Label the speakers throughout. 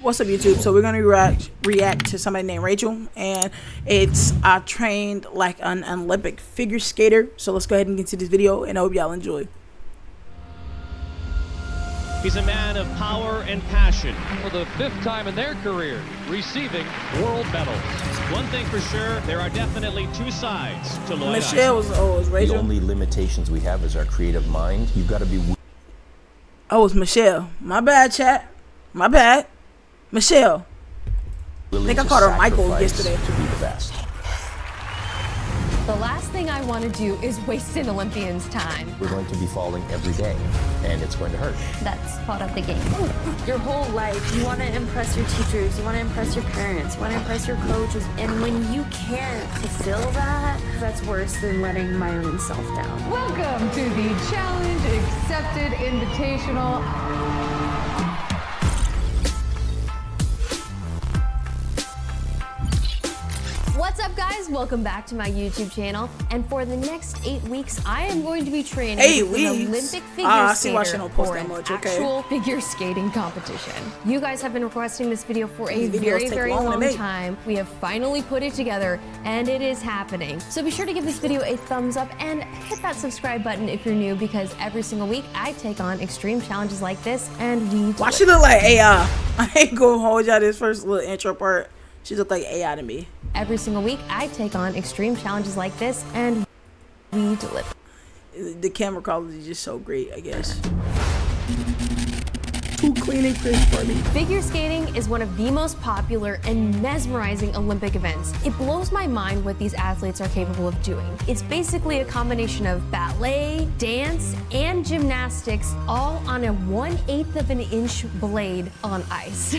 Speaker 1: What's up, YouTube? So we're gonna react to somebody named Rachel, and it's trained like an Olympic figure skater. So let's go ahead and get to this video, and I hope y'all enjoy.
Speaker 2: He's a man of power and passion.
Speaker 3: For the 5th time in their career, receiving world medals.
Speaker 2: One thing for sure, there are definitely two sides to Lloyd.
Speaker 1: Michelle was Rachel.
Speaker 4: The only limitations we have is our creative mind. You've got to be.
Speaker 1: Oh, it's Michelle. My bad, chat. My bad. Michelle. I think I called her Michael yesterday.
Speaker 4: To be the best.
Speaker 5: The last thing I want to do is waste an Olympian's time.
Speaker 4: We're going to be falling every day, and it's going to hurt.
Speaker 5: That's part of the game.
Speaker 6: Your whole life, you want to impress your teachers, you want to impress your parents, you want to impress your coaches. And when you can't fulfill that, that's worse than letting my own self down.
Speaker 7: Welcome to the Challenge Accepted Invitational.
Speaker 5: What's up, guys? Welcome back to my YouTube channel. And for the next 8 weeks, I am going to be training with an Olympic figure skater for an actual figure skating competition. You guys have been requesting this video for a very long time. We have finally put it together, and it is happening. So be sure to give this video a thumbs up and hit that subscribe button if you're new, because every single week I take on extreme challenges like this, and we
Speaker 1: Why she look like AI? I ain't gonna hold y'all this first little intro part. She look like AI to me.
Speaker 5: Every single week, I take on extreme challenges like this, and we deliver.
Speaker 1: The camera quality is just so great, I guess. Too clean and crisp for me.
Speaker 5: Figure skating is one of the most popular and mesmerizing Olympic events. It blows my mind what these athletes are capable of doing. It's basically a combination of ballet, dance, and gymnastics, all on a 1/8 of an inch blade on ice.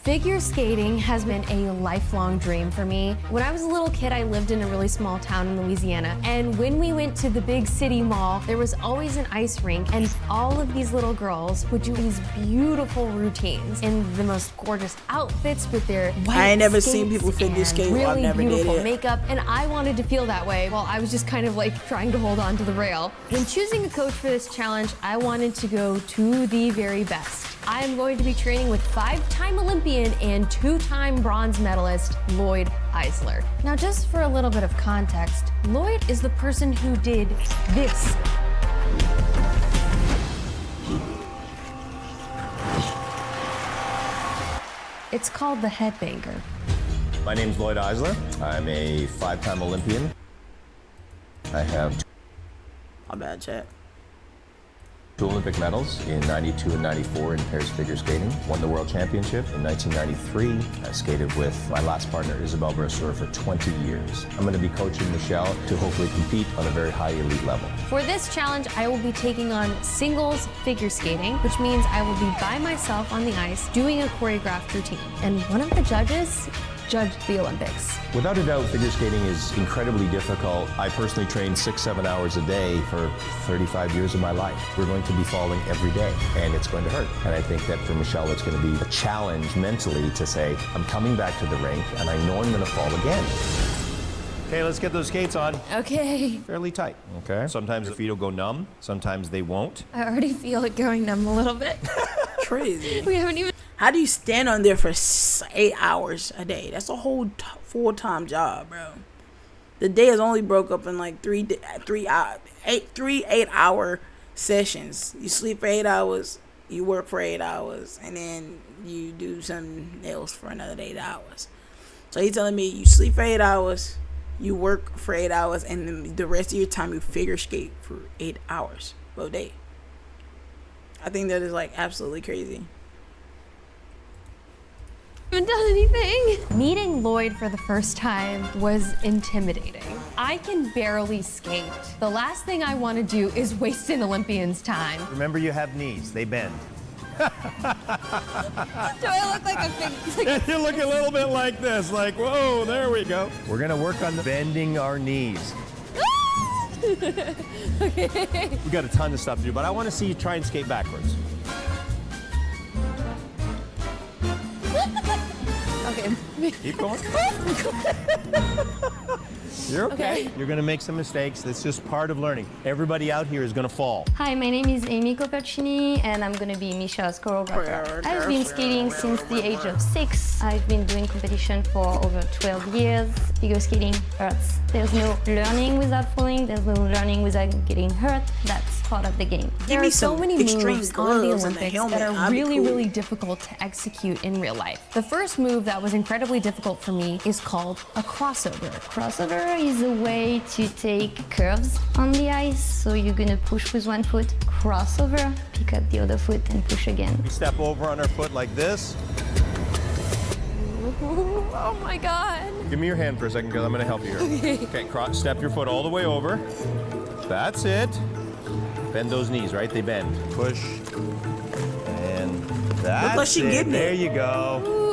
Speaker 5: Figure skating has been a lifelong dream for me. When I was a little kid, I lived in a really small town in Louisiana, and when we went to the big city mall, there was always an ice rink, and all of these little girls would do these beautiful routines in the most gorgeous outfits with their white
Speaker 1: I ain't never seen people figure skate.
Speaker 5: Really
Speaker 1: I've never
Speaker 5: beautiful
Speaker 1: did it.
Speaker 5: makeup, and I wanted to feel that way while I was just kind of like trying to hold on to the rail. When choosing a coach for this challenge, I wanted to go to the very best. I'm going to be training with 5-time Olympian and 2-time bronze medalist, Lloyd Eisler. Now, just for a little bit of context, Lloyd is the person who did this. It's called the headbanger.
Speaker 4: My name's Lloyd Eisler. I'm a 5-time Olympian. I have
Speaker 1: My bad, chat.
Speaker 4: 2 Olympic medals in 92 and 94 in pairs figure skating. Won the World Championship in 1993. I skated with my last partner, Isabel Brasseur, for 20 years. I'm going to be coaching Michelle to hopefully compete on a very high elite level.
Speaker 5: For this challenge, I will be taking on singles figure skating, which means I will be by myself on the ice doing a choreographed routine. And one of the judges judged the Olympics.
Speaker 4: Without a doubt, figure skating is incredibly difficult. I personally train 6-7 hours a day for 35 years of my life. We're going to be falling every day, and it's going to hurt. And I think that for Michelle, it's going to be a challenge mentally to say, I'm coming back to the rink, and I know I'm going to fall again.
Speaker 8: Okay, let's get those skates on.
Speaker 5: Okay.
Speaker 8: Fairly tight. Okay. Sometimes the feet will go numb. Sometimes they won't.
Speaker 5: I already feel it going numb a little bit.
Speaker 1: Crazy.
Speaker 5: We haven't even...
Speaker 1: How do you stand on there for 8 hours a day? That's a whole full-time job, bro. The day is only broke up in like 8-hour sessions. You sleep for 8 hours, you work for 8 hours, and then you do something else for another 8 hours. So he's telling me you sleep for 8 hours, you work for 8 hours, and then the rest of your time you figure skate for 8 hours a day. I think that is like absolutely crazy.
Speaker 5: Haven't done anything. Meeting Lloyd for the first time was intimidating. I can barely skate. The last thing I want to do is waste an Olympian's time.
Speaker 8: Remember, you have knees. They bend.
Speaker 5: Do I look like a big...
Speaker 8: You look a little bit like this, like, whoa, there we go. We're going to work on bending our knees.
Speaker 5: Okay.
Speaker 8: We got a ton of stuff to do, but I want to see you try and skate backwards.
Speaker 5: Okay.
Speaker 8: Keep going. You're okay. You're going to make some mistakes. That's just part of learning. Everybody out here is going to fall.
Speaker 9: Hi, my name is Amy Coppercini, and I'm going to be Michelle's choreographer. I've been skating since the age of 6. I've been doing competition for over 12 years. Figure skating hurts. There's no learning without falling. There's no learning without getting hurt. That's part of the game.
Speaker 5: There are so many moves on the Olympics that are really,
Speaker 1: cool.
Speaker 5: really difficult to execute in real life. The first move that was incredibly difficult for me is called a crossover.
Speaker 9: Crossover is a way to take curves on the ice. So you're gonna push with one foot, crossover, pick up the other foot, and push again.
Speaker 8: We step over on our foot like this.
Speaker 5: Oh my God.
Speaker 8: Give me your hand for a second, girl. I'm going to help you here. Okay, step your foot all the way over. That's it. Bend those knees, right? They bend. Push. And that's
Speaker 1: like she
Speaker 8: it.
Speaker 1: getting it.
Speaker 8: There you go.
Speaker 5: Ooh.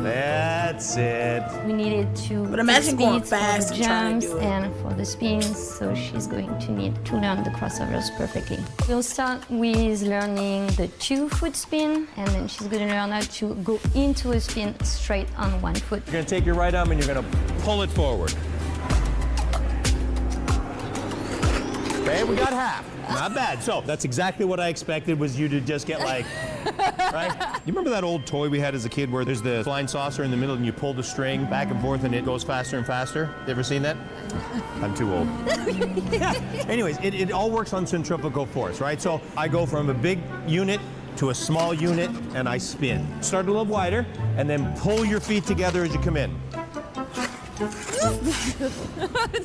Speaker 8: That's it.
Speaker 9: We needed to
Speaker 1: But imagine going
Speaker 9: speeds
Speaker 1: fast
Speaker 9: for the
Speaker 1: and trying to
Speaker 9: jumps
Speaker 1: do it.
Speaker 9: and for the spins, so she's going to need to learn the crossovers perfectly. We'll start with learning the 2-foot spin, and then she's going to learn how to go into a spin straight on one foot.
Speaker 8: You're going to take your right arm and you're going to pull it forward. Okay, we got half. Not bad. So that's exactly what I expected, was you to just get like, right? You remember that old toy we had as a kid where there's the flying saucer in the middle and you pull the string back and forth and it goes faster and faster? You ever seen that? I'm too old. Yeah. Anyways, it all works on centrifugal force, right? So I go from a big unit to a small unit and I spin. Start a little wider and then pull your feet together as you come in.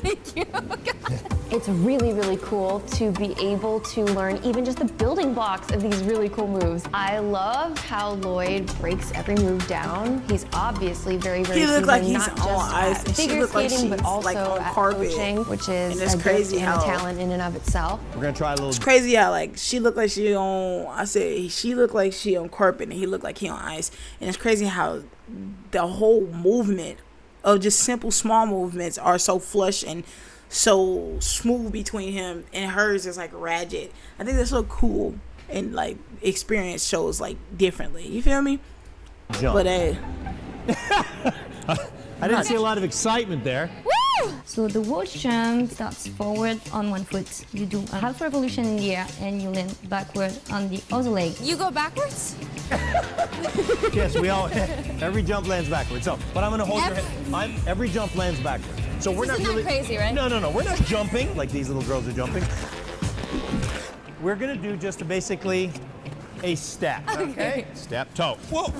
Speaker 5: Thank you. It's really, really cool to be able to learn even just the building blocks of these really cool moves. I love how Lloyd breaks every move down. He's obviously very, very
Speaker 1: He look like
Speaker 5: seasoned,
Speaker 1: he's
Speaker 5: not
Speaker 1: on
Speaker 5: just
Speaker 1: ice,
Speaker 5: at
Speaker 1: and she
Speaker 5: figure
Speaker 1: look like
Speaker 5: skating, but
Speaker 1: she's,
Speaker 5: also
Speaker 1: like, on
Speaker 5: at
Speaker 1: carpet.
Speaker 5: coaching, which is
Speaker 1: And it's
Speaker 5: a
Speaker 1: crazy
Speaker 5: gift and a
Speaker 1: how-
Speaker 5: talent in and of itself.
Speaker 8: We're gonna try a little.
Speaker 1: It's crazy how like she looked like she on. I said she looked like she on carpet, and he looked like he on ice. And it's crazy how the whole movement of just simple small movements are so flush and so smooth between him, and hers is like ratchet. I think that's so cool, and like experience shows like differently. You feel me?
Speaker 8: Jump.
Speaker 1: But hey,
Speaker 8: I didn't see a lot of excitement there.
Speaker 9: So the wall jump starts forward on one foot. You do a half revolution in the air and you land backward on the other leg.
Speaker 5: You go backwards?
Speaker 8: Yes, we all. Every jump lands backwards. So, but I'm gonna hold your head. Every jump lands backwards. So we're not really
Speaker 5: crazy, right?
Speaker 8: No. We're not jumping like these little girls are jumping. We're gonna do just basically a step. Okay. Step toe. Whoa.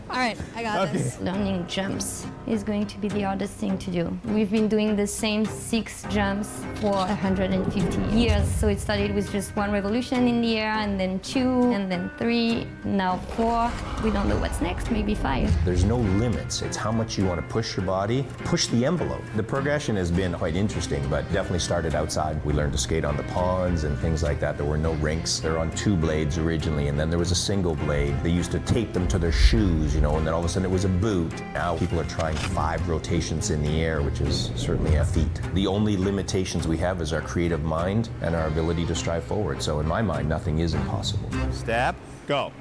Speaker 5: All right, I got this.
Speaker 9: Learning jumps is going to be the hardest thing to do. We've been doing the same 6 jumps for 150 years. So it started with just 1 revolution in the air, and then 2, and then 3, now 4. We don't know what's next, maybe 5.
Speaker 4: There's no limits. It's how much you want to push your body, push the envelope. The progression has been quite interesting, but definitely started outside. We learned to skate on the ponds and things like that. There were no rinks. They're on 2 blades originally, and then there was a single blade. They used to tape them to their shoes, and then all of a sudden it was a boot. Now people are trying 5 rotations in the air, which is certainly a feat. The only limitations we have is our creative mind and our ability to strive forward. So in my mind, nothing is impossible.
Speaker 8: Step. Go.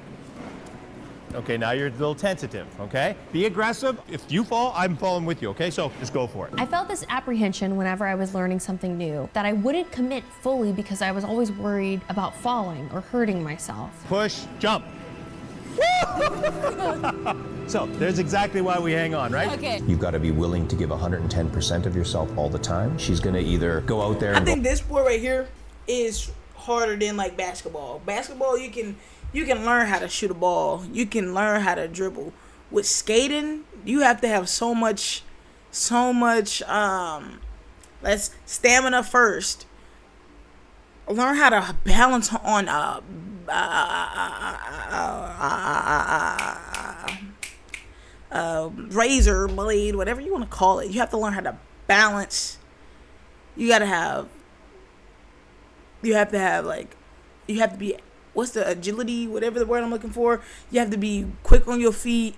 Speaker 8: Okay, now you're a little tentative, okay? Be aggressive. If you fall, I'm falling with you, okay? So just go for it.
Speaker 5: I felt this apprehension whenever I was learning something new, that I wouldn't commit fully because I was always worried about falling or hurting myself.
Speaker 8: Push, jump. So there's exactly why we hang on, right?
Speaker 5: Okay.
Speaker 4: You've got to be willing to give 110% of yourself all the time. She's going to either go out there
Speaker 1: I
Speaker 4: and
Speaker 1: think this sport right here is harder than like basketball. Basketball, you can learn how to shoot a ball. You can learn how to dribble. With skating, you have to have so much let's stamina first. Learn how to balance on razor blade, whatever you want to call it. You have to learn how to balance. You have to be, what's the agility, whatever the word I'm looking for. You have to be quick on your feet.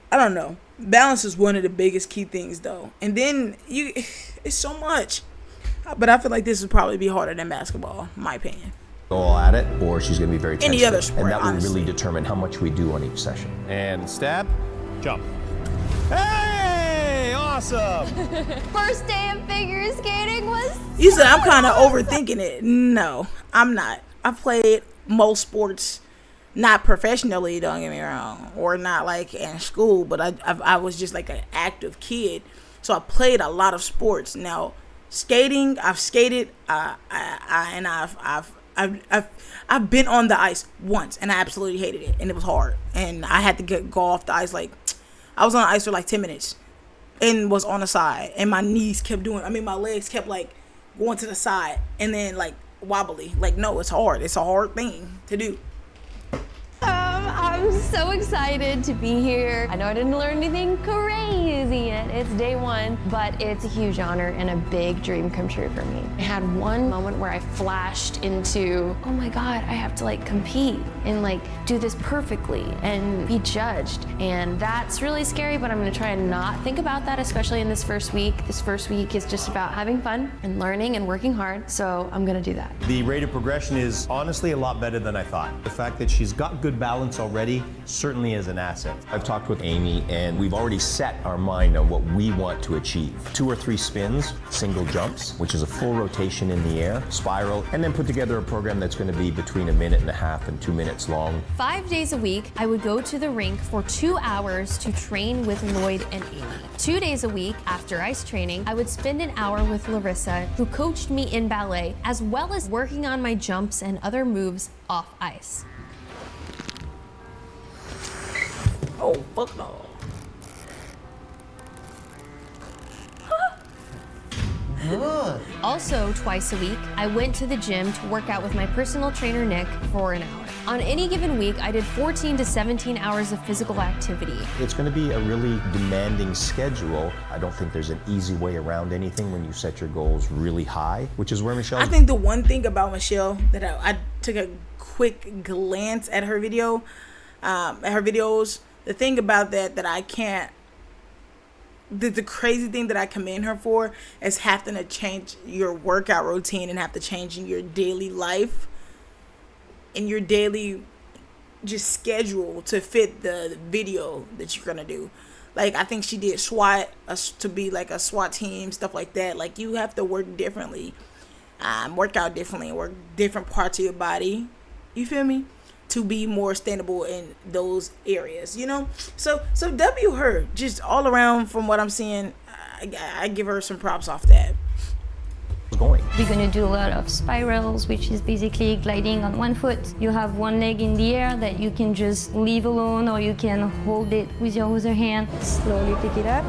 Speaker 1: I don't know. Balance is one of the biggest key things though. And then it's so much. But I feel like this would probably be harder than basketball, in my opinion.
Speaker 4: go all at it, or she's going to be very tentative.
Speaker 1: Any other sport,
Speaker 4: and that will
Speaker 1: honestly.
Speaker 4: really determine how much we do on each session.
Speaker 8: And stab, jump. Hey, awesome. awesome.
Speaker 5: First day of figure skating was.
Speaker 1: You said I'm kind of overthinking it. No, I'm not. I've played most sports, not professionally, don't get me wrong, or not like in school, but I was just like an active kid, so I played a lot of sports. Now, skating, I've skated, and I've been on the ice once, and I absolutely hated it, and it was hard, and I had to go off the ice. Like, I was on the ice for like 10 minutes, and was on the side, and my legs kept like going to the side, and then like wobbly. Like, no, it's hard. It's a hard thing to do.
Speaker 5: I'm so excited to be here. I know I didn't learn anything crazy yet. It's day one, but it's a huge honor and a big dream come true for me. I had one moment where I flashed into, oh my God, I have to like compete and like do this perfectly and be judged. And that's really scary, but I'm gonna try and not think about that, especially in this first week. This first week is just about having fun and learning and working hard, so I'm gonna do that.
Speaker 8: The rate of progression is honestly a lot better than I thought. The fact that she's got good balance already certainly is an asset.
Speaker 4: I've talked with Amy, and we've already set our mind on what we want to achieve. 2 or 3 spins, single jumps, which is a full rotation in the air, spiral, and then put together a program that's going to be between 1.5 minutes and 2 minutes long.
Speaker 5: 5 days a week, I would go to the rink for 2 hours to train with Lloyd and Amy. 2 days a week, after ice training, I would spend an hour with Larissa, who coached me in ballet, as well as working on my jumps and other moves off ice.
Speaker 1: Oh, fuck no.
Speaker 5: Also, twice a week, I went to the gym to work out with my personal trainer, Nick, for an hour. On any given week, I did 14 to 17 hours of physical activity.
Speaker 4: It's going to be a really demanding schedule. I don't think there's an easy way around anything when you set your goals really high, which is where Michelle...
Speaker 1: I think the one thing about Michelle that I took a quick glance at her video, at her videos, the thing about that I can't... The crazy thing that I commend her for is having to change your workout routine and have to change in your daily life and your daily just schedule to fit the video that you're gonna do. Like, I think she did SWAT to be like a SWAT team, stuff like that. Like, you have to work differently, work out differently, work different parts of your body. You feel me? To be more sustainable in those areas, you know? So W her, just all around from what I'm seeing, I give her some props off that.
Speaker 9: We're gonna do a lot of spirals, which is basically gliding on one foot. You have one leg in the air that you can just leave alone, or you can hold it with your other hand. Slowly pick it up,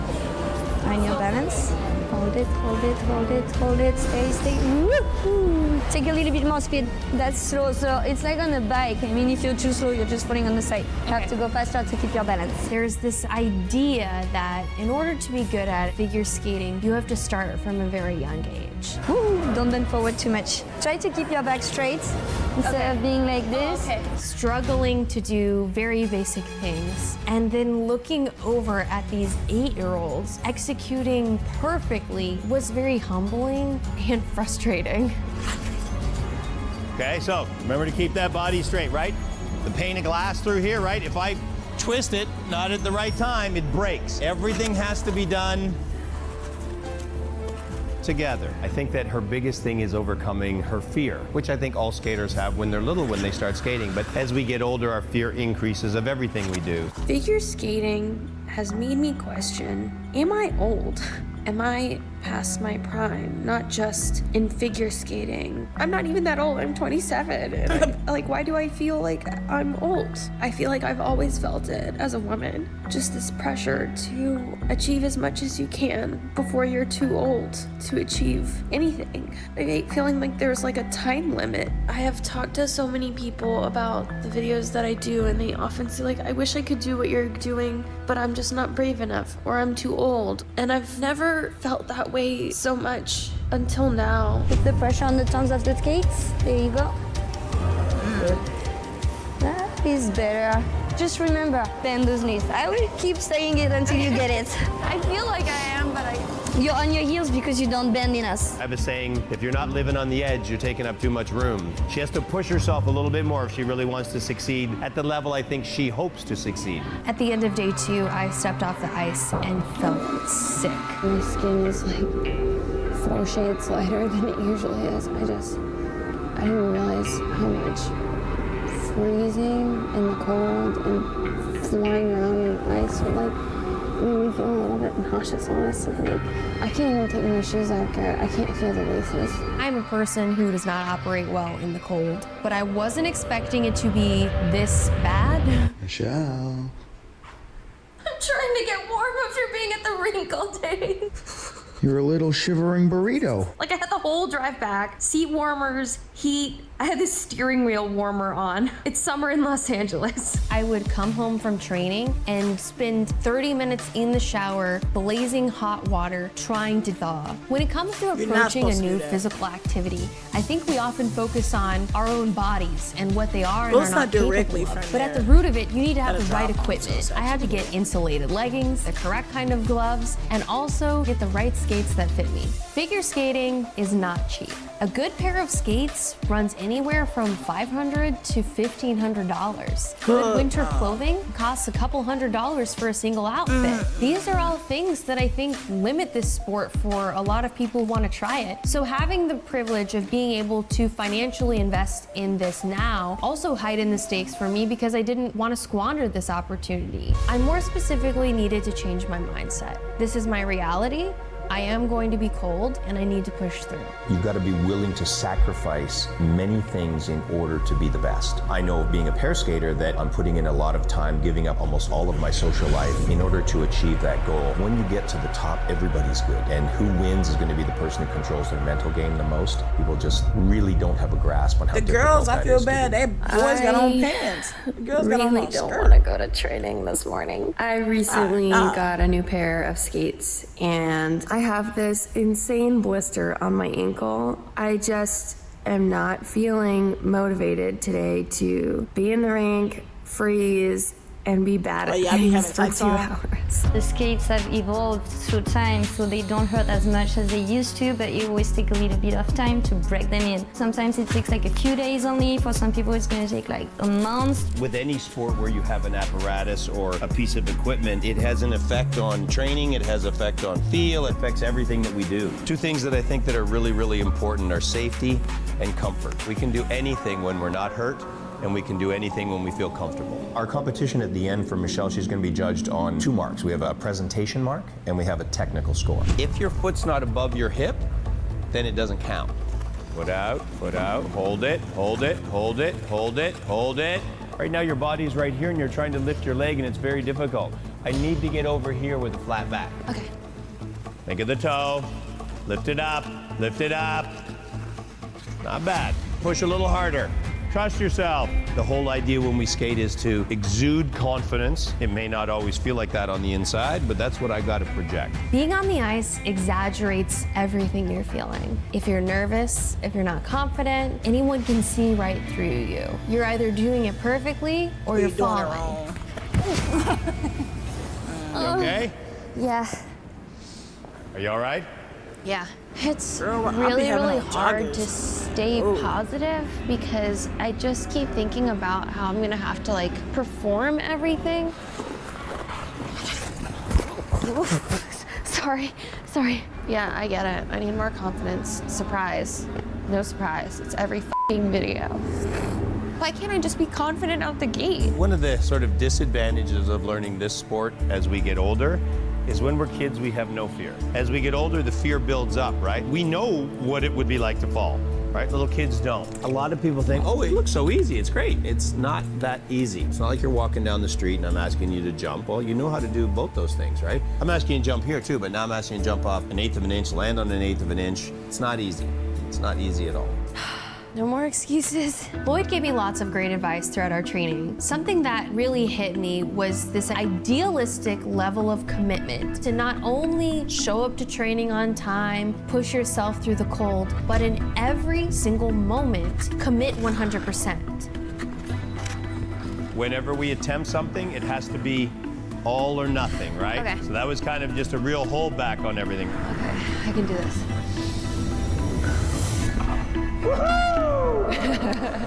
Speaker 9: find your balance. Hold it, hold it, hold it, hold it, stay. Woo-hoo. Take a little bit more speed. That's slow. So it's like on a bike. I mean, if you're too slow, you're just falling on the side. You have to go faster to keep your balance.
Speaker 5: There's this idea that in order to be good at figure skating, you have to start from a very young age.
Speaker 9: Woo. Don't bend forward too much. Try to keep your back straight instead of being like this.
Speaker 5: Struggling to do very basic things, and then looking over at these 8-year-olds executing perfectly was very humbling and frustrating.
Speaker 8: Okay, so remember to keep that body straight, right? The pane of glass through here, right? If I twist it, not at the right time, it breaks. Everything has to be done together.
Speaker 4: I think that her biggest thing is overcoming her fear, which I think all skaters have when they're little, when they start skating. But
Speaker 8: As we get older, our fear increases of everything we do.
Speaker 6: Figure skating has made me question, am I old? Am I past my prime? Not just in figure skating. I'm not even that old. I'm 27. And why do I feel like I'm old? I feel like I've always felt it as a woman. Just this pressure to achieve as much as you can before you're too old to achieve anything. I hate feeling like there's like a time limit. I have talked to so many people about the videos that I do, and they often say like, I wish I could do what you're doing, but I'm just not brave enough, or I'm too old. And I've never felt that way so much until now.
Speaker 9: Put the pressure on the tongues of the skates. There you go. That is better. Just remember, bend those knees. I will keep saying it until you get it.
Speaker 5: I feel like I am, but
Speaker 9: You're on your heels because you don't bend enough.
Speaker 8: I have a saying, if you're not living on the edge, you're taking up too much room. She has to push herself a little bit more if she really wants to succeed at the level I think she hopes to succeed.
Speaker 5: At the end of day 2, I stepped off the ice and felt sick.
Speaker 6: My skin is like 4 shades lighter than it usually is. I didn't realize how much freezing in the cold and flying around in ice would like made me feel a little bit nauseous, honestly. Like, I can't even take my shoes off, Garrett. I can't feel the laces.
Speaker 5: I'm a person who does not operate well in the cold, but I wasn't expecting it to be this bad.
Speaker 10: Michelle.
Speaker 5: I'm trying to get warm after being at the rink all day.
Speaker 10: You're a little shivering burrito.
Speaker 6: Like, I had the whole drive back, seat warmers, heat. I had this steering wheel warmer on. It's summer in Los Angeles.
Speaker 5: I would come home from training and spend 30 minutes in the shower, blazing hot water, trying to thaw. When it comes to approaching a new physical activity, I think we often focus on our own bodies and what they are and are not capable of. But at the root of it, you need to have the right equipment. I had to get insulated leggings, the correct kind of gloves, and also get the right skates that fit me. Figure skating is not cheap. A good pair of skates runs anywhere from $500 to $1,500. Good winter clothing costs a couple $100s for a single outfit. These are all things that I think limit this sport for a lot of people who want to try it. So having the privilege of being able to financially invest in this now also heightened the stakes for me because I didn't want to squander this opportunity. I more specifically needed to change my mindset. This is my reality. I am going to be cold and I need to push through.
Speaker 4: You've got to be willing to sacrifice many things in order to be the best. I know being a pair skater that I'm putting in a lot of time, giving up almost all of my social life in order to achieve that goal. When you get to the top, everybody's good. And who wins is going to be the person who controls their mental game the most. People just really don't have a grasp on how
Speaker 1: the girls, I feel bad. They boys got on pants. The girls got on
Speaker 6: don't want to go to training this morning. I recently got a new pair of skates and I have this insane blister on my ankle. I just am not feeling motivated today to be in the rink, freeze, and be bad at things for 2 hours.
Speaker 9: The skates have evolved through time, so they don't hurt as much as they used to, but you always take a little bit of time to break them in. Sometimes it takes like a few days only. For some people, it's going to take like a month.
Speaker 8: With any sport where you have an apparatus or a piece of equipment, it has an effect on training, it has effect on feel, it affects everything that we do. 2 things that I think that are really, really important are safety and comfort. We can do anything when we're not hurt, and we can do anything when we feel comfortable.
Speaker 4: Our competition at the end for Michelle, she's going to be judged on 2 marks. We have a presentation mark and we have a technical score.
Speaker 8: If your foot's not above your hip, then it doesn't count. Foot out, hold it, hold it, hold it, hold it, hold it. Right now your body's right here and you're trying to lift your leg and it's very difficult. I need to get over here with a flat back.
Speaker 5: Okay.
Speaker 8: Think of the toe, lift it up, lift it up. Not bad. Push a little harder. Trust yourself. The whole idea when we skate is to exude confidence. It may not always feel like that on the inside, but that's what I got to project.
Speaker 5: Being on the ice exaggerates everything you're feeling. If you're nervous, if you're not confident, anyone can see right through you. You're either doing it perfectly or you're falling.
Speaker 8: You okay?
Speaker 5: Yeah.
Speaker 8: Are you all right?
Speaker 5: Yeah.
Speaker 9: It's
Speaker 1: Girl,
Speaker 9: really hard to stay positive because I just keep thinking about how I'm gonna have to like perform everything. Sorry. Yeah, I get it. I need more confidence. Surprise. No surprise. It's every f***ing video. Why can't I just be confident out the gate?
Speaker 8: One of the sort of disadvantages of learning this sport as we get older is when we're kids, we have no fear. As we get older, the fear builds up, right? We know what it would be like to fall, right? Little kids don't. A lot of people think, oh, it looks so easy, it's great. It's not that easy. It's not like you're walking down the street and I'm asking you to jump. Well, you know how to do both those things, right? I'm asking you to jump here too, but now I'm asking you to jump off 1/8 of an inch, land on 1/8 of an inch. It's not easy. It's not easy at all.
Speaker 5: No more excuses. Lloyd gave me lots of great advice throughout our training. Something that really hit me was this idealistic level of commitment to not only show up to training on time, push yourself through the cold, but in every single moment, commit 100%.
Speaker 8: Whenever we attempt something, it has to be all or nothing, right?
Speaker 5: Okay.
Speaker 8: So that was kind of just a real holdback on everything.
Speaker 5: Okay, I can do this.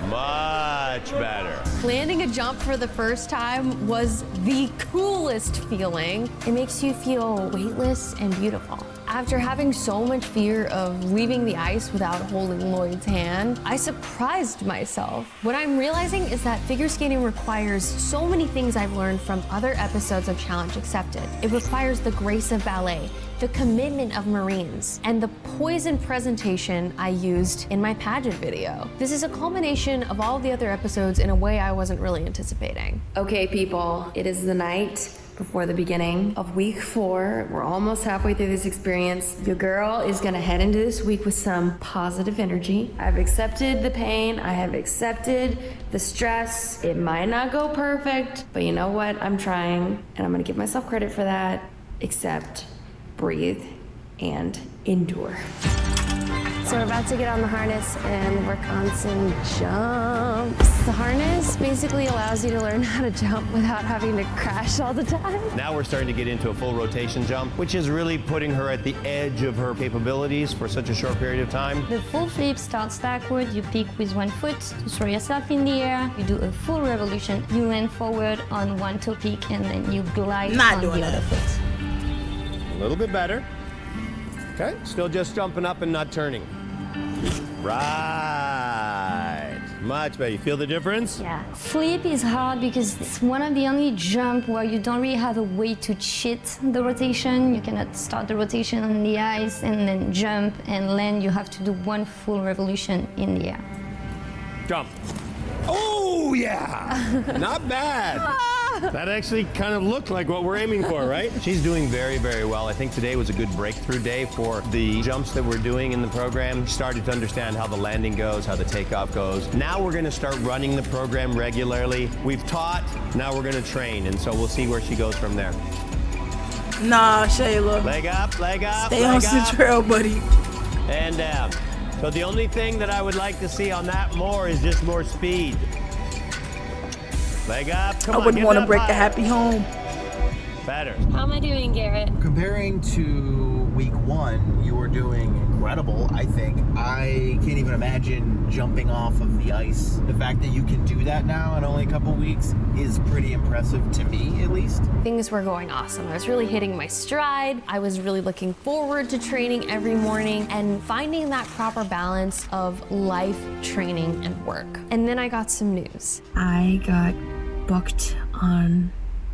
Speaker 8: Much better.
Speaker 5: Landing a jump for the first time was the coolest feeling. It makes you feel weightless and beautiful. After having so much fear of leaving the ice without holding Lloyd's hand, I surprised myself. What I'm realizing is that figure skating requires so many things I've learned from other episodes of Challenge Accepted. It requires the grace of ballet, the commitment of Marines, and the poise and presentation I used in my pageant video. This is a culmination of all the other episodes in a way I wasn't really anticipating.
Speaker 6: Okay, people, it is the night before the beginning of week 4. We're almost halfway through this experience. Your girl is gonna head into this week with some positive energy. I've accepted the pain, I have accepted the stress. It might not go perfect, but you know what? I'm trying, and I'm gonna give myself credit for that. Accept, breathe, and endure.
Speaker 5: So we're about to get on the harness and work on some jumps. The harness basically allows you to learn how to jump without having to crash all the time.
Speaker 8: Now we're starting to get into a full rotation jump, which is really putting her at the edge of her capabilities for such a short period of time.
Speaker 9: The full flip starts backward. You pick with one foot to throw yourself in the air. You do a full revolution. You land forward on one toe pick, and then you glide on the other foot.
Speaker 8: A little bit better. Okay, still just jumping up and not turning. Right, much better. You feel the difference?
Speaker 9: Yeah. Flip is hard because it's one of the only jump where you don't really have a way to cheat the rotation. You cannot start the rotation on the ice and then jump and land. You have to do one full revolution in the air.
Speaker 8: Jump. Oh, yeah! Not bad. That actually kind of looked like what we're aiming for, right? She's doing very, very well. I think today was a good breakthrough day for the jumps that we're doing in the program. She started to understand how the landing goes, how the takeoff goes. Now we're gonna start running the program regularly. We've taught, now we're gonna train, and so we'll see where she goes from there.
Speaker 1: Nah, Shayla.
Speaker 8: Leg up, leg up,
Speaker 1: Stay on the trail, buddy.
Speaker 8: And down. So the only thing that I would like to see on that more is just more speed. Leg up, come on.
Speaker 1: I wouldn't want to break the happy home.
Speaker 8: Better.
Speaker 6: How am I doing, Garrett?
Speaker 10: Comparing to week 1, you were doing incredible, I think. I can't even imagine jumping off of the ice. The fact that you can do that now in only a couple weeks is pretty impressive to me, at least.
Speaker 5: Things were going awesome. I was really hitting my stride. I was really looking forward to training every morning and finding that proper balance of life, training, and work. And then I got some news. I got booked on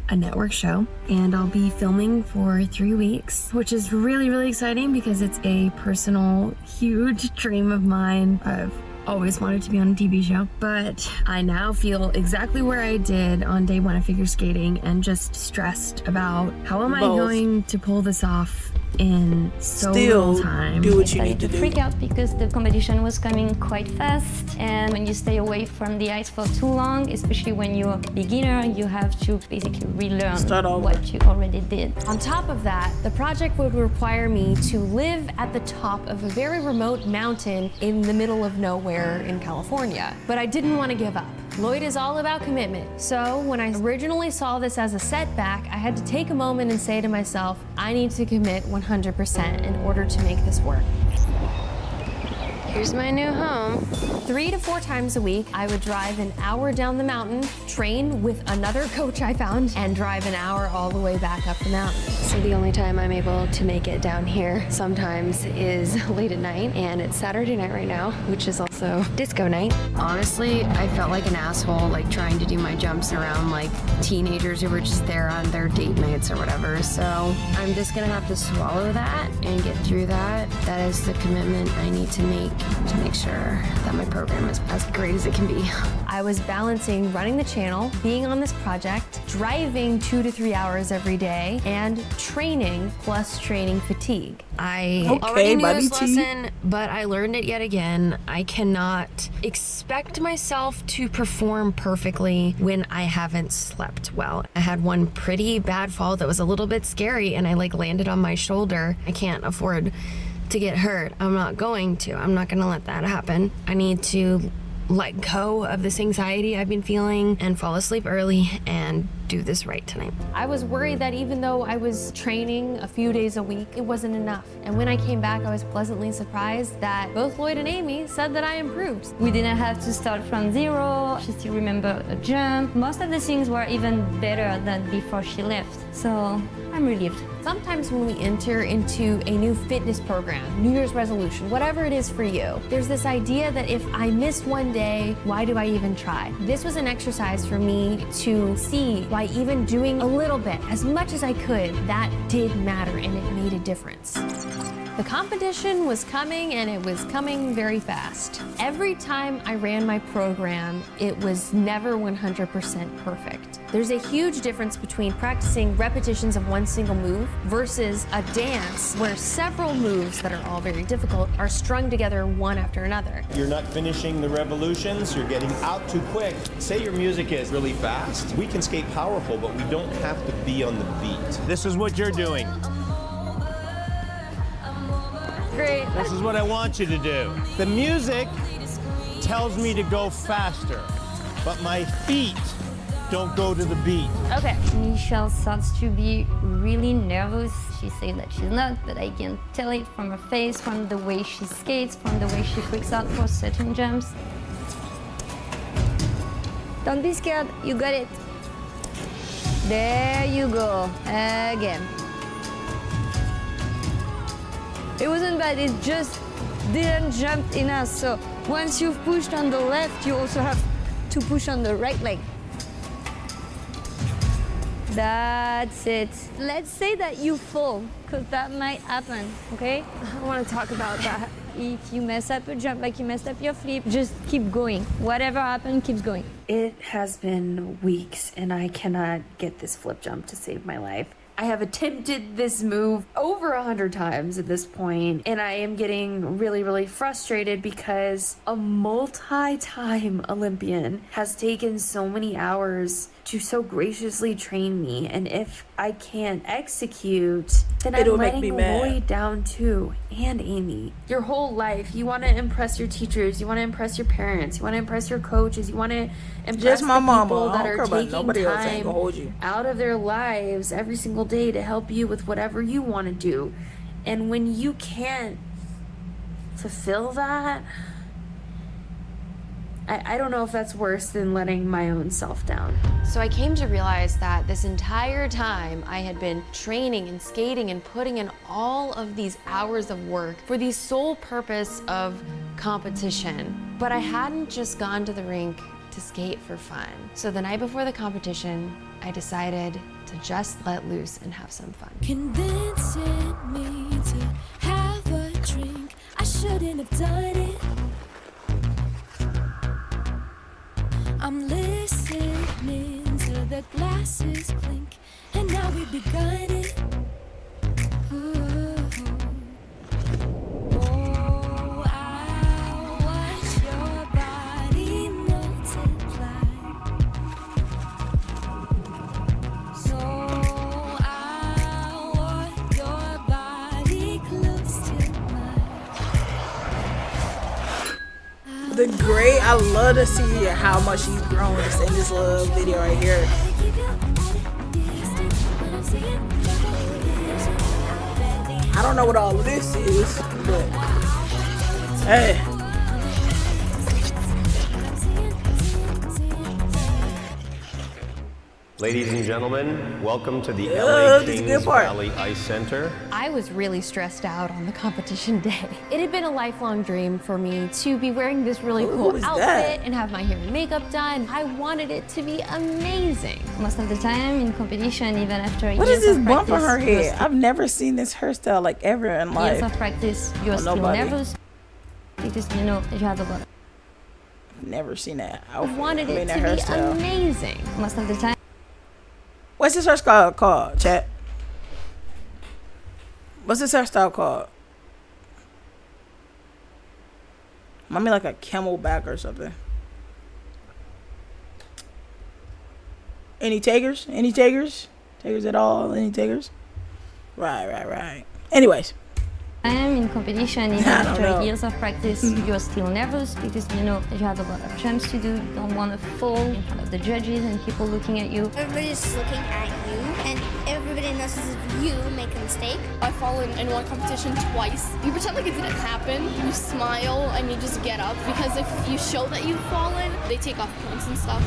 Speaker 5: a network show, and I'll be filming for 3 weeks, which is really, really exciting because it's a personal, huge dream of mine. I've always wanted to be on a TV show, but I now feel exactly where I did on day 1 of figure skating and just stressed about how am I going to pull this off in so little time.
Speaker 1: Do what you need to do.
Speaker 9: Freak out because the competition was coming quite fast, and when you stay away from the ice for too long, especially when you're a beginner, you have to basically relearn what you already did.
Speaker 5: On top of that, the project would require me to live at the top of a very remote mountain in the middle of nowhere in California. But I didn't want to give up. Lloyd is all about commitment. So when I originally saw this as a setback, I had to take a moment and say to myself, I need to commit 100% in order to make this work. Here's my new home. 3 to 4 times a week, I would drive an hour down the mountain, train with another coach I found, and drive an hour all the way back up the mountain. So the only time I'm able to make it down here sometimes is late at night, and it's Saturday night right now, which is also disco night. Honestly, I felt like an asshole, like trying to do my jumps around like teenagers who were just there on their date nights or whatever. So I'm just gonna have to swallow that and get through that. That is the commitment I need to make sure that my program is as great as it can be. I was balancing running the channel, being on this project, driving 2 to 3 hours every day, and training plus training fatigue. I already knew this lesson, but I learned it yet again. I cannot expect myself to perform perfectly when I haven't slept well. I had one pretty bad fall that was a little bit scary, and I landed on my shoulder. I can't afford to get hurt. I'm not going to. I'm not gonna let that happen. I need to let go of this anxiety I've been feeling and fall asleep early and do this right tonight. I was worried that even though I was training a few days a week, it wasn't enough. And when I came back, I was pleasantly surprised that both Lloyd and Amy said that I improved.
Speaker 9: We didn't have to start from zero. She still remembered a jump. Most of the things were even better than before she left. So I'm relieved.
Speaker 5: Sometimes when we enter into a new fitness program, New Year's resolution, whatever it is for you, there's this idea that if I miss one day, why do I even try? This was an exercise for me to see why even doing a little bit, as much as I could, that did matter and it made a difference. The competition was coming, and it was coming very fast. Every time I ran my program, it was never 100% perfect. There's a huge difference between practicing repetitions of one single move versus a dance where several moves that are all very difficult are strung together one after another.
Speaker 8: You're not finishing the revolutions, you're getting out too quick. Say your music is really fast. We can skate powerful, but we don't have to be on the beat. This is what you're doing.
Speaker 5: Great.
Speaker 8: This is what I want you to do. The music tells me to go faster, but my feet don't go to the beat.
Speaker 9: Okay. Michelle starts to be really nervous. She said that she's not, but I can tell it from her face, from the way she skates, from the way she freaks out for certain jumps. Don't be scared, you got it. There you go, again. It wasn't bad, it just didn't jump enough. So once you've pushed on the left, you also have to push on the right leg. That's it. Let's say that you fall, because that might happen, okay?
Speaker 5: I want to talk about that.
Speaker 9: If you mess up a jump like you messed up your flip, just keep going. Whatever happens, keeps going.
Speaker 6: It has been weeks and I cannot get this flip jump to save my life. I have attempted this move over 100 times at this point, and I am getting really, really frustrated because a multi-time Olympian has taken so many hours to so graciously train me, and if I can't execute, then I'm letting Lloyd down too, and Amy. Your whole life, you want to impress your teachers, you want to impress your parents, you want to impress your coaches, you want to impress the people that are taking time out of their lives every single day to help you with whatever you want to do. And when you can't fulfill that, I don't know if that's worse than letting my own self down. So I came to realize that this entire time I had been training and skating and putting in all of these hours of work for the sole purpose of competition. But I hadn't just gone to the rink to skate for fun. So the night before the competition, I decided to just let loose and have some fun.
Speaker 11: Convincing me to have a drink, I shouldn't have done it. I'm listening to the glasses clink, and now we've begun it. Ooh. Oh, I'll watch your body multiply. So I'll want your body close to mine.
Speaker 1: The great, I love to see how much she's grown just in this little video right here. I don't know what all of this is, but hey.
Speaker 4: Ladies and gentlemen, welcome to the LA Kings Valley Ice Center.
Speaker 5: I was really stressed out on the competition day. It had been a lifelong dream for me to be wearing this really cool outfit and have my hair and makeup done. I wanted it to be amazing.
Speaker 9: Most of the time in competition, even after
Speaker 1: what
Speaker 9: years
Speaker 1: is this
Speaker 9: of
Speaker 1: bump
Speaker 9: practice,
Speaker 1: on her head? I've never seen this hairstyle like ever in life.
Speaker 9: Years of practice, you're still nervous because you know that you have a lot.
Speaker 1: Never seen that outfit.
Speaker 5: I wanted it to be amazing.
Speaker 9: Most of the time.
Speaker 1: What's this hairstyle called, chat? What's this hairstyle called? Might be like a camelback or something. Any takers? Any takers? Takers at all? Any takers? Right. Anyways.
Speaker 9: I am in competition, even after years of practice. You're still nervous because you know that you have a lot of jumps to do. You don't want to fall in front of the judges and people looking at you.
Speaker 12: Everybody's looking at you, and everybody notices if you make a mistake.
Speaker 13: I've fallen in one competition twice. You pretend like it didn't happen, you smile, and you just get up. Because if you show that you've fallen, they take off points and stuff.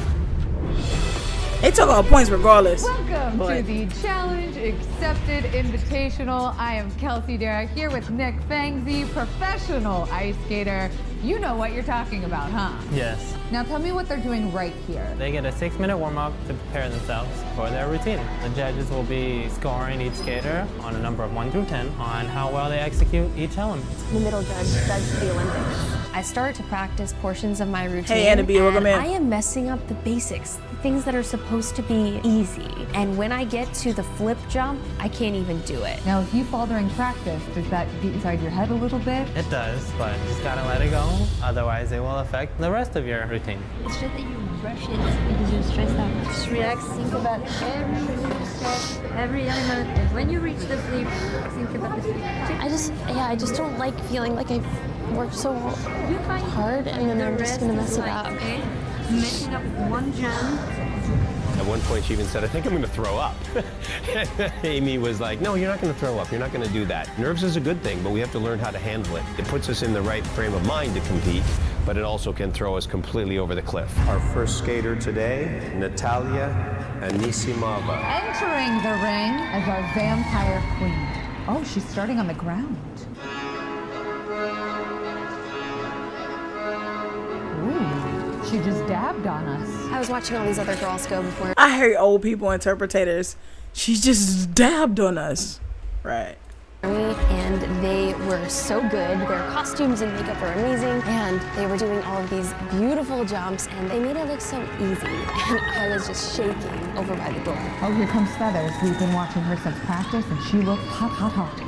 Speaker 1: They took all points regardless.
Speaker 7: Welcome to the Challenge Accepted Invitational. I am Kelsey Derrick here with Nick Mokziee, professional ice skater. You know what you're talking about, huh?
Speaker 14: Yes.
Speaker 7: Now tell me what they're doing right here.
Speaker 14: They get a 6-minute warm-up to prepare themselves for their routine. The judges will be scoring each skater on a number of 1 through 10 on how well they execute each element.
Speaker 5: The middle judge judged the Olympics. I start to practice portions of my routine.
Speaker 1: Hey, Anna B, welcome in.
Speaker 5: I am messing up the basics, the things that are supposed to be easy. And when I get to the flip jump, I can't even do it.
Speaker 7: Now, if you fall during practice, does that get inside your head a little bit?
Speaker 14: It does, but just gotta let it go. Otherwise, it will affect the rest of your routine.
Speaker 9: It's just that you rush it because you're stressed out. Just relax, think about every step, every element, and when you reach the flip, think about the flip.
Speaker 6: I just don't like feeling like I've worked so hard and then I'm just gonna mess it up.
Speaker 9: Okay? Messing up one jump.
Speaker 4: At one point, she even said, I think I'm going to throw up. Amy was like, no, you're not going to throw up. You're not going to do that. Nerves is a good thing, but we have to learn how to handle it. It puts us in the right frame of mind to compete, but it also can throw us completely over the cliff. Our first skater today, Natalia Anisimova.
Speaker 7: Entering the ring as our vampire queen. Oh, she's starting on the ground. Ooh, she just dabbed on us.
Speaker 6: I was watching all these other girls go before.
Speaker 1: I hate old people interpreters. She just dabbed on us. Right.
Speaker 6: And they were so good. Their costumes and makeup were amazing, and they were doing all of these beautiful jumps, and they made it look so easy. And I was just shaking over by the door.
Speaker 7: Oh, here comes Feathers. We've been watching her since practice, and she looked hot, hot, hot.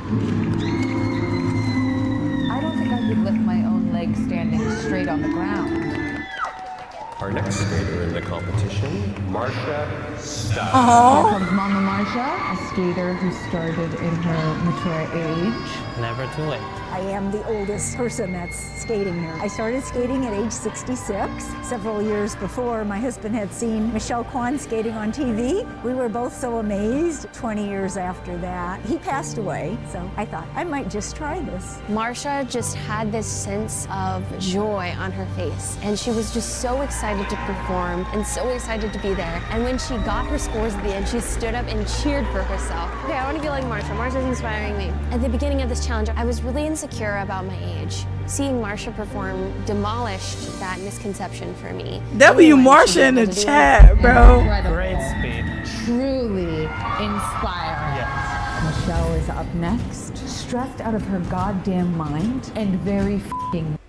Speaker 7: I don't think I could lift my own legs standing straight on the ground.
Speaker 4: Our next skater in the competition, Marsha Stubbs.
Speaker 7: Here comes Mama Marsha, a skater who started in her mature age.
Speaker 14: Never too late.
Speaker 15: I am the oldest person that's skating here. I started skating at age 66. Several years before, my husband had seen Michelle Kwan skating on TV. We were both so amazed. 20 years after that, he passed away, so I thought I might just try this.
Speaker 6: Marsha just had this sense of joy on her face, and she was just so excited to perform and so excited to be there. And when she got her scores at the end, she stood up and cheered for herself. Okay, I want to be like Marsha. Marsha's inspiring me. At the beginning of this challenge, I was really insecure about my age. Seeing Marsha perform demolished that misconception for me.
Speaker 1: W Marsha in the chat, bro.
Speaker 14: Great speed.
Speaker 7: Truly inspiring.
Speaker 14: Yes.
Speaker 7: Michelle is up next, stressed out of her goddamn mind and very f***ing.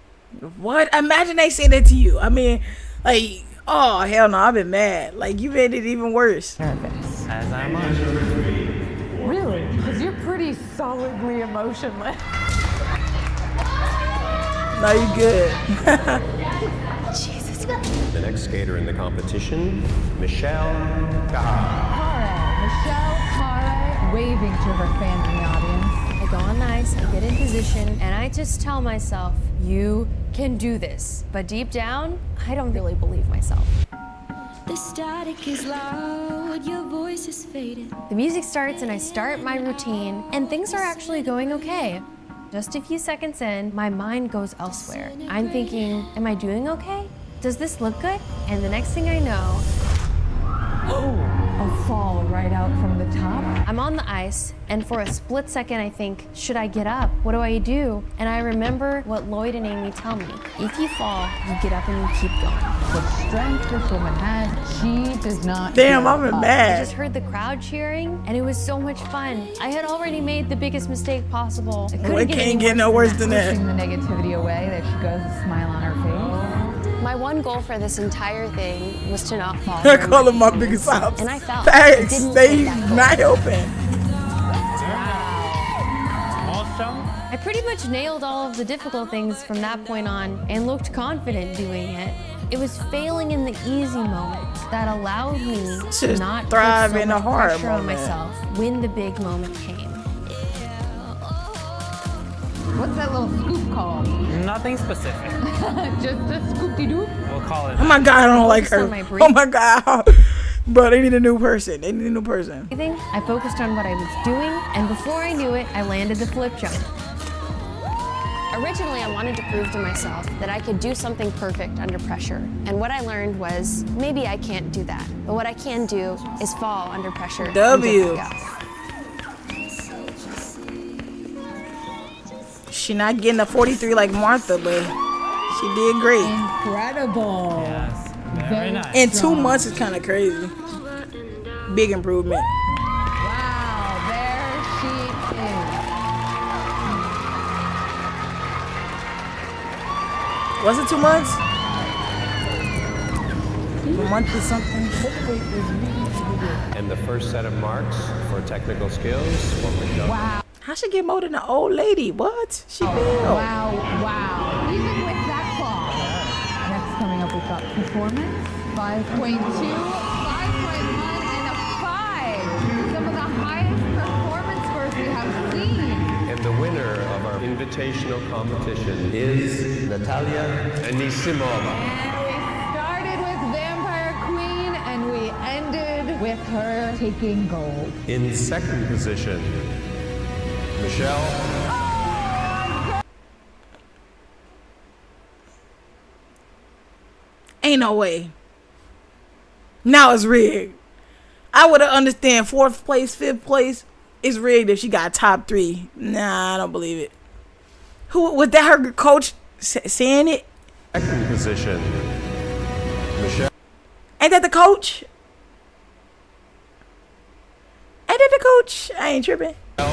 Speaker 1: What? Imagine they say that to you. I mean, like, oh, hell no, I've been mad. Like, you made it even worse.
Speaker 7: Nervous.
Speaker 14: As I'm on.
Speaker 7: Really? Because you're pretty solidly emotionless.
Speaker 1: No, you good.
Speaker 6: Jesus.
Speaker 4: The next skater in the competition, Michelle Cara.
Speaker 7: Michelle Cara waving to her fans in the audience.
Speaker 5: I go on the ice, I get in position, and I just tell myself, you can do this. But deep down, I don't really believe myself.
Speaker 11: The static is loud, your voice is faded.
Speaker 5: The music starts and I start my routine, and things are actually going okay. Just a few seconds in, my mind goes elsewhere. I'm thinking, am I doing okay? Does this look good? And the next thing I know,
Speaker 7: a fall right out from the top.
Speaker 5: I'm on the ice, and for a split second I think, should I get up? What do I do? And I remember what Lloyd and Amy tell me. If you fall, you get up and you keep going.
Speaker 7: The strength this woman has, she does not.
Speaker 1: Damn, I'm mad.
Speaker 5: I just heard the crowd cheering, and it was so much fun. I had already made the biggest mistake possible.
Speaker 1: It can't get no worse than that.
Speaker 7: Pushing the negativity away, there she goes, a smile on her face.
Speaker 6: My one goal for this entire thing was to not fall.
Speaker 1: I call them my biggest ops.
Speaker 6: And I felt
Speaker 1: Thanks. They not helping.
Speaker 5: I pretty much nailed all of the difficult things from that point on and looked confident doing it. It was failing in the easy moments that allowed me to not
Speaker 1: thrive
Speaker 5: put so
Speaker 1: in a
Speaker 5: much
Speaker 1: hard
Speaker 5: pressure on
Speaker 1: moment.
Speaker 5: myself when the big moment came.
Speaker 7: What's that little scoop called?
Speaker 14: Nothing specific.
Speaker 7: Just a scoopy-doop?
Speaker 14: We'll call it.
Speaker 1: Oh my God, I don't like her.
Speaker 5: on my breathing.
Speaker 1: Oh my God. Bro, they need a new person.
Speaker 5: I focused on what I was doing, and before I knew it, I landed the flip jump.
Speaker 16: Originally, I wanted to prove to myself that I could do something perfect under pressure. And what I learned was, maybe I can't do that. But what I can do is fall under pressure.
Speaker 1: W. She not getting a 43 like Martha, but she did great.
Speaker 7: Incredible.
Speaker 14: Yes, very nice.
Speaker 1: In 2 months, it's kind of crazy. Big improvement.
Speaker 7: Wow, there she is.
Speaker 1: Was it 2 months? A month or something.
Speaker 4: And the first set of marks for technical skills for Michelle.
Speaker 7: Wow.
Speaker 1: How she get more than an old lady? What? She feel?
Speaker 7: Wow. Even with that fall. Next coming up, we've got performance. 5.2, 5.1, and a 5. Some of the highest performance scores we have seen.
Speaker 4: And the winner of our invitational competition is Natalia Anisimova.
Speaker 7: And we started with Vampire Queen, and we ended with her taking gold.
Speaker 4: In second position, Michelle.
Speaker 1: Ain't no way. Now it's rigged. I would have understand 4th place, 5th place. It's rigged if she got top 3. Nah, I don't believe it. Who was that? Her coach saying it?
Speaker 4: Second position, Michelle.
Speaker 1: Ain't that the coach? Ain't that the coach? I ain't tripping.
Speaker 7: Girl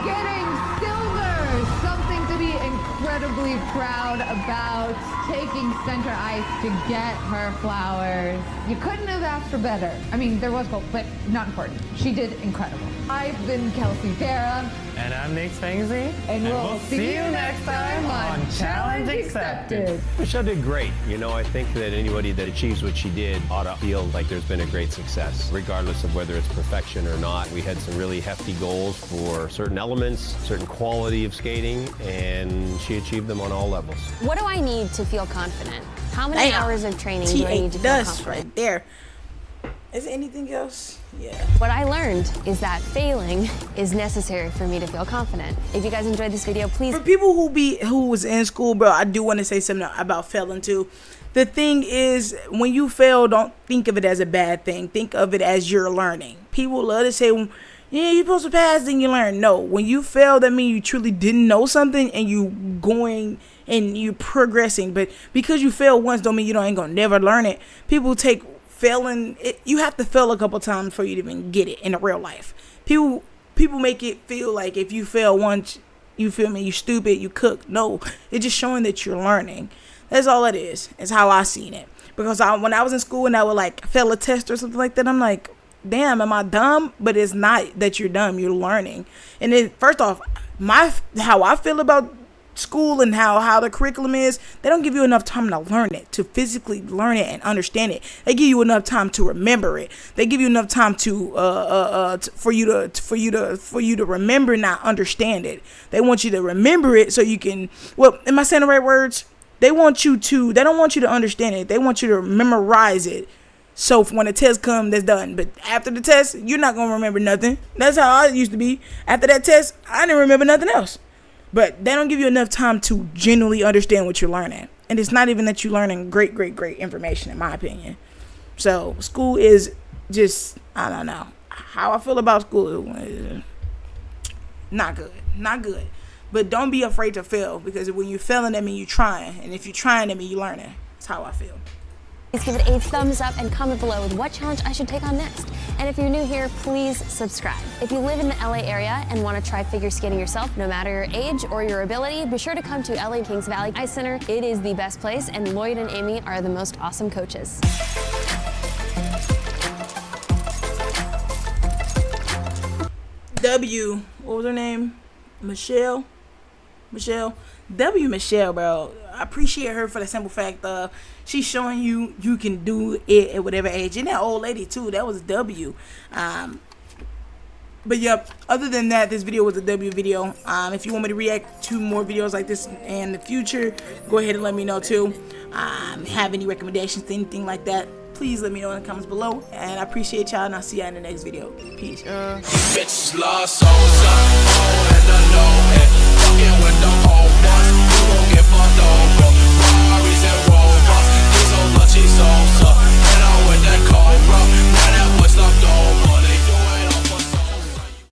Speaker 7: getting silver. Something to be incredibly proud about. Taking center ice to get her flowers. You couldn't have asked for better. I mean, there was gold, but not important. She did incredible. I've been Kelsey Dara.
Speaker 14: And I'm Nick Fangzy.
Speaker 7: And we'll see you next time on Challenge Accepted.
Speaker 4: Michelle did great. You know, I think that anybody that achieves what she did ought to feel like there's been a great success, regardless of whether it's perfection or not. We had some really hefty goals for certain elements, certain quality of skating, and she achieved them on all levels.
Speaker 16: What do I need to feel confident? How many hours of training do I need to feel
Speaker 1: dust
Speaker 16: confident?
Speaker 1: right there. Is there anything else? Yeah.
Speaker 16: What I learned is that failing is necessary for me to feel confident. If you guys enjoyed this video, please.
Speaker 1: For people who was in school, bro, I do want to say something about failing too. The thing is, when you fail, don't think of it as a bad thing. Think of it as you're learning. People love to say, yeah, you're supposed to pass, then you learn. No, when you fail, that means you truly didn't know something and you going and you progressing. But because you fail once don't mean you ain't gonna never learn it. People take failing, you have to fail a couple times for you to even get it in the real life. People make it feel like if you fail once, you feel me, you stupid, you cook. No, it's just showing that you're learning. That's all it is. It's how I seen it. Because when I was in school and I would like fail a test or something like that, I'm like, damn, am I dumb? But it's not that you're dumb, you're learning. And then first off, how I feel about school and how the curriculum is, they don't give you enough time to learn it, to physically learn it and understand it. They give you enough time to remember it. They give you enough time for you to remember, not understand it. They want you to remember it so you can, well, am I saying the right words? They don't want you to understand it. They want you to memorize it. So when the test comes, that's done. But after the test, you're not going to remember nothing. That's how I used to be. After that test, I didn't remember nothing else. But they don't give you enough time to genuinely understand what you're learning. And it's not even that you're learning great information, in my opinion. So school is just, I don't know. How I feel about school is not good. But don't be afraid to fail, because when you're failing, that means you're trying. And if you're trying, that means you're learning. That's how I feel.
Speaker 16: Please give it a thumbs up and comment below with what challenge I should take on next. And if you're new here, please subscribe. If you live in the LA area and want to try figure skating yourself, no matter your age or your ability, be sure to come to LA Kings Valley Ice Center. It is the best place, and Lloyd and Amy are the most awesome coaches.
Speaker 1: W, what was her name? Michelle, bro. I appreciate her for the simple fact of she's showing you can do it at whatever age. And that old lady too, that was W. But yep, other than that, this video was a W video. If you want me to react to more videos like this in the future, go ahead and let me know too. Have any recommendations, anything like that, please let me know in the comments below. And I appreciate y'all, and I'll see y'all in the next video. Peace.